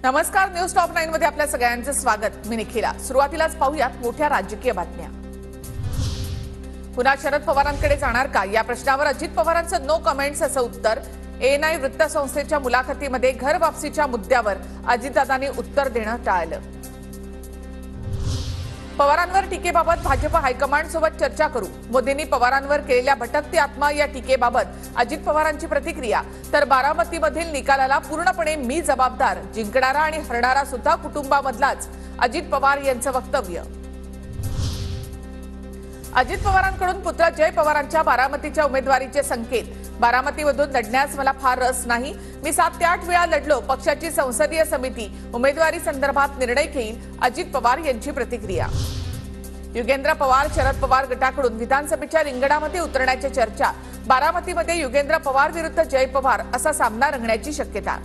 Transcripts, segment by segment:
नमस्कार, news top 9 मध्ये आपल्या सगळ्यांचं स्वागत। मी निखिला। सुरुवातीलाच पाहूयात मोठ्या राजकीय बातम्या। पुन्हा शरद पवारांकडे जाणार का या प्रश्नावर अजित पवारांचं नो कमेंट्स असं उत्तर। एएनआय वृत्तसंस्थेच्या मुलाखतीमध्ये घर वापसीच्या मुद्द्यावर अजितदादांनी उत्तर देणं टाळलं। पवारांवर टीकेबाबत भाजप हायकमांड सोबत चर्चा करू। मोदींनी पवारांवर केलेल्या भटकती आत्मा या टीकेबाबत अजित पवारांची प्रतिक्रिया। तर बारामतीमधील निकालाला पूर्णपणे मी जबाबदार, जिंकणारा आणि हरणारा सुद्धा कुटुंबामधलाच, अजित पवार यांचं वक्तव्य। अजित पवारांकडून पुत्र जय पवारांच्या बारामतीच्या उमेदवारीचे संकेत। बारामतीमधून लढण्यास मला फार रस नाही। मी 7 ते 8 वेळा लढलो। पक्षाची संसदीय समिती उमेदवारी संदर्भात निर्णय घेईल, अजित पवार यांची प्रतिक्रिया। युगेंद्र पवार शरद पवार गटाकडून विधानसभेच्या रिंगणामध्ये उतरण्याची चर्चा। बारामतीमध्ये युगेंद्र पवार विरुद्ध जय पवार असा सामना रंगण्याची शक्यता।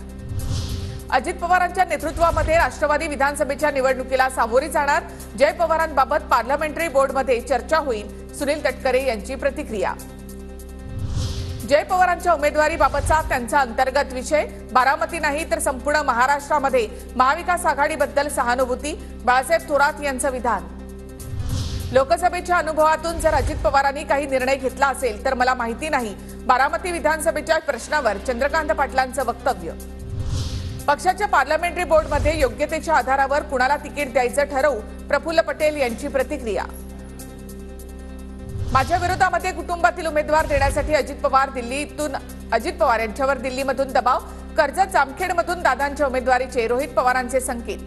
अजित पवारांच्या नेतृत्वामध्ये राष्ट्रवादी विधानसभेच्या निवडणुकीला सामोरी जाणार। जय पवारांबाबत पार्लमेंटरी बोर्डमध्ये चर्चा होईल, सुनील तटकरे यांची प्रतिक्रिया। जय पवारांच्या उमेदवारीबाबतचा त्यांचा अंतर्गत विषय। बारामती नाही तर संपूर्ण महाराष्ट्रामध्ये महाविकास आघाडीबद्दल सहानुभूती, बाळासाहेब थोरात यांचं विधान। लोकसभेच्या अनुभवातून जर अजित पवारांनी काही निर्णय घेतला असेल तर मला माहिती नाही। बारामती विधानसभेच्या प्रश्नावर चंद्रकांत पाटलांचं वक्तव्य। पक्षाच्या पार्लमेंटरी बोर्डमध्ये योग्यतेच्या आधारावर कुणाला तिकीट द्यायचं ठरवू, प्रफुल्ल पटेल यांची प्रतिक्रिया। माझ्या विरोधामध्ये कुटुंबातील उमेदवार देण्यासाठी अजित पवार यांच्यावर दिल्लीमधून दबाव। कर्जत जामखेडमधून दादांच्या उमेदवारीचे रोहित पवारांचे संकेत।